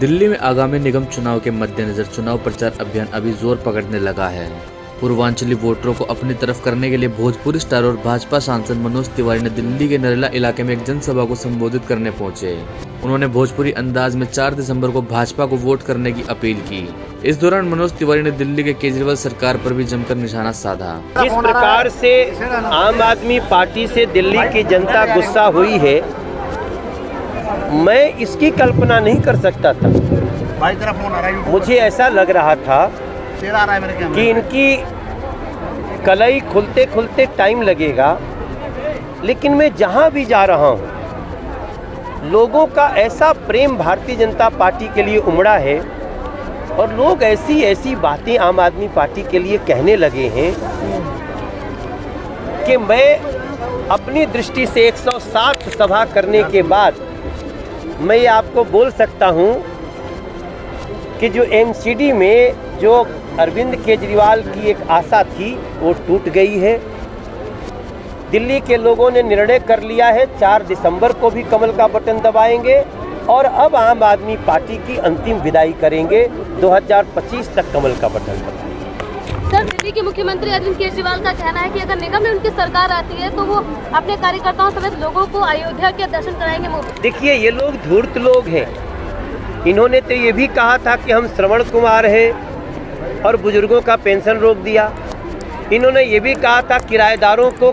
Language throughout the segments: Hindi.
दिल्ली में आगामी निगम चुनाव के मद्देनजर चुनाव प्रचार अभियान अभी जोर पकड़ने लगा है। पूर्वांचली वोटरों को अपनी तरफ करने के लिए भोजपुरी स्टार और भाजपा सांसद मनोज तिवारी ने दिल्ली के नरेला इलाके में एक जनसभा को संबोधित करने पहुंचे। उन्होंने भोजपुरी अंदाज में 4 दिसंबर को भाजपा को वोट करने की अपील की। इस दौरान मनोज तिवारी ने दिल्ली के केजरीवाल सरकार पर भी जमकर निशाना साधा। जिस प्रकार से आम आदमी पार्टी से दिल्ली की जनता गुस्सा हुई है, मैं इसकी कल्पना नहीं कर सकता था। मुझे ऐसा लग रहा था कि इनकी कलाई खुलते खुलते टाइम लगेगा, लेकिन मैं जहां भी जा रहा हूं लोगों का ऐसा प्रेम भारतीय जनता पार्टी के लिए उमड़ा है और लोग ऐसी ऐसी बातें आम आदमी पार्टी के लिए कहने लगे हैं कि मैं अपनी दृष्टि से 160 सभा करने के बाद मैं ये आपको बोल सकता हूं कि जो एमसीडी में जो अरविंद केजरीवाल की एक आशा थी वो टूट गई है। दिल्ली के लोगों ने निर्णय कर लिया है 4 दिसंबर को भी कमल का बटन दबाएंगे और अब आम आदमी पार्टी की अंतिम विदाई करेंगे। 2025 तक कमल का बटन दबाएंगे। सर, दिल्ली के मुख्यमंत्री अरविंद केजरीवाल का कहना है कि अगर निगम में उनकी सरकार आती है तो वो अपने कार्यकर्ताओं समेत लोगों को अयोध्या के दर्शन कराएंगे मुफ्त। देखिए, ये लोग धूर्त लोग हैं। इन्होंने तो ये भी कहा था कि हम श्रवण कुमार हैं और बुजुर्गों का पेंशन रोक दिया। इन्होंने ये भी कहा था किराएदारों को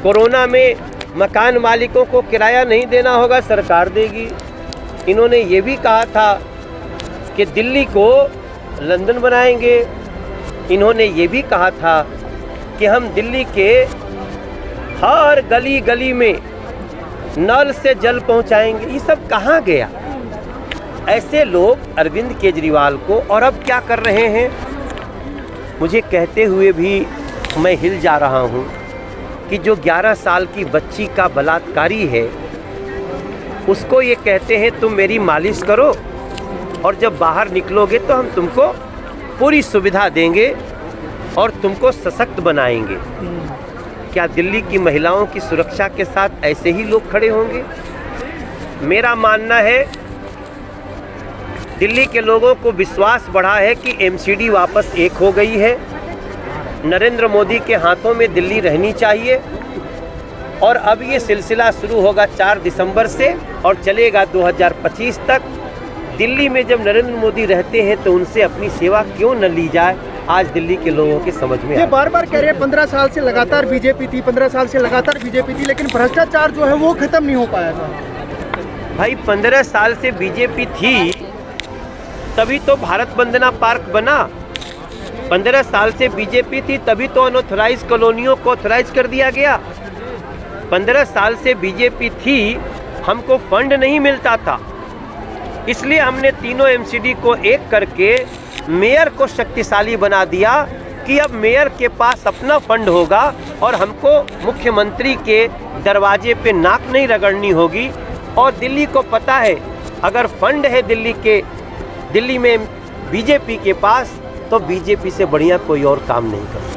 कोरोना में मकान मालिकों को किराया नहीं देना होगा, सरकार देगी। इन्होंने ये भी कहा था कि दिल्ली को लंदन बनाएंगे। इन्होंने ये भी कहा था कि हम दिल्ली के हर गली गली में नल से जल पहुंचाएंगे। ये सब कहाँ गया? ऐसे लोग अरविंद केजरीवाल को और अब क्या कर रहे हैं, मुझे कहते हुए भी मैं हिल जा रहा हूं कि जो 11 साल की बच्ची का बलात्कारी है उसको ये कहते हैं तुम मेरी मालिश करो और जब बाहर निकलोगे तो हम तुमको पूरी सुविधा देंगे और तुमको सशक्त बनाएंगे। क्या दिल्ली की महिलाओं की सुरक्षा के साथ ऐसे ही लोग खड़े होंगे? मेरा मानना है दिल्ली के लोगों को विश्वास बढ़ा है कि एमसीडी वापस एक हो गई है। नरेंद्र मोदी के हाथों में दिल्ली रहनी चाहिए और अब ये सिलसिला शुरू होगा 4 दिसंबर से और चलेगा 2025 तक। दिल्ली में जब नरेंद्र मोदी रहते हैं तो उनसे अपनी सेवा क्यों न ली जाए, आज दिल्ली के लोगों के समझ में ये बार बार कह रहे हैं 15 साल से लगातार बीजेपी थी, 15 साल से लगातार बीजेपी थी, लेकिन भ्रष्टाचार जो है वो खत्म नहीं हो पाया था। भाई 15 साल से बीजेपी थी तभी तो भारत वंदना पार्क बना। 15 साल से बीजेपी थी तभी तो अनऑथराइज कॉलोनियों को ऑथराइज कर दिया गया। 15 साल से बीजेपी थी, हमको फंड नहीं मिलता था, इसलिए हमने तीनों एमसीडी को एक करके मेयर को शक्तिशाली बना दिया कि अब मेयर के पास अपना फंड होगा और हमको मुख्यमंत्री के दरवाजे पे नाक नहीं रगड़नी होगी। और दिल्ली को पता है अगर फंड है दिल्ली में बीजेपी के पास तो बीजेपी से बढ़िया कोई और काम नहीं कर सकता।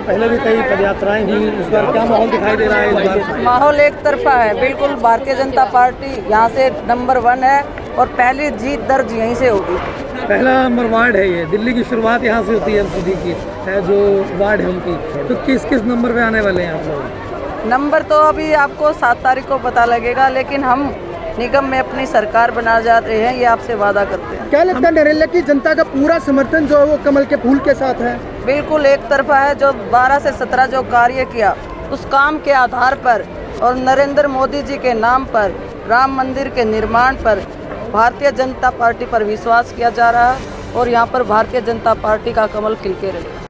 पहले भी कई पदयात्राएं हुई, इस बार क्या माहौल दिखाई दे रहा है? इस बार माहौल एक तरफा है, बिल्कुल भारतीय जनता पार्टी यहाँ से नंबर 1 है और पहली जीत दर्ज यहीं से होगी। पहला नंबर वार्ड है ये, दिल्ली की शुरुआत यहाँ से होती है एमसीडी की, है जो वार्ड है उनकी। तो किस किस नंबर पे आने वाले हैं आप लोग? नंबर तो अभी आपको 7 तारीख को पता लगेगा, लेकिन हम निगम में अपनी सरकार बना जा रहे हैं, ये आपसे वादा करते हैं। क्या लगता है नरेला की जनता का पूरा समर्थन जो है वो कमल के फूल के साथ है? बिल्कुल एक तरफा है। जो 12 से 17 जो कार्य किया उस काम के आधार पर और नरेंद्र मोदी जी के नाम पर राम मंदिर के निर्माण पर भारतीय जनता पार्टी पर विश्वास किया जा रहा है और यहाँ पर भारतीय जनता पार्टी का कमल खिल के रहेगा।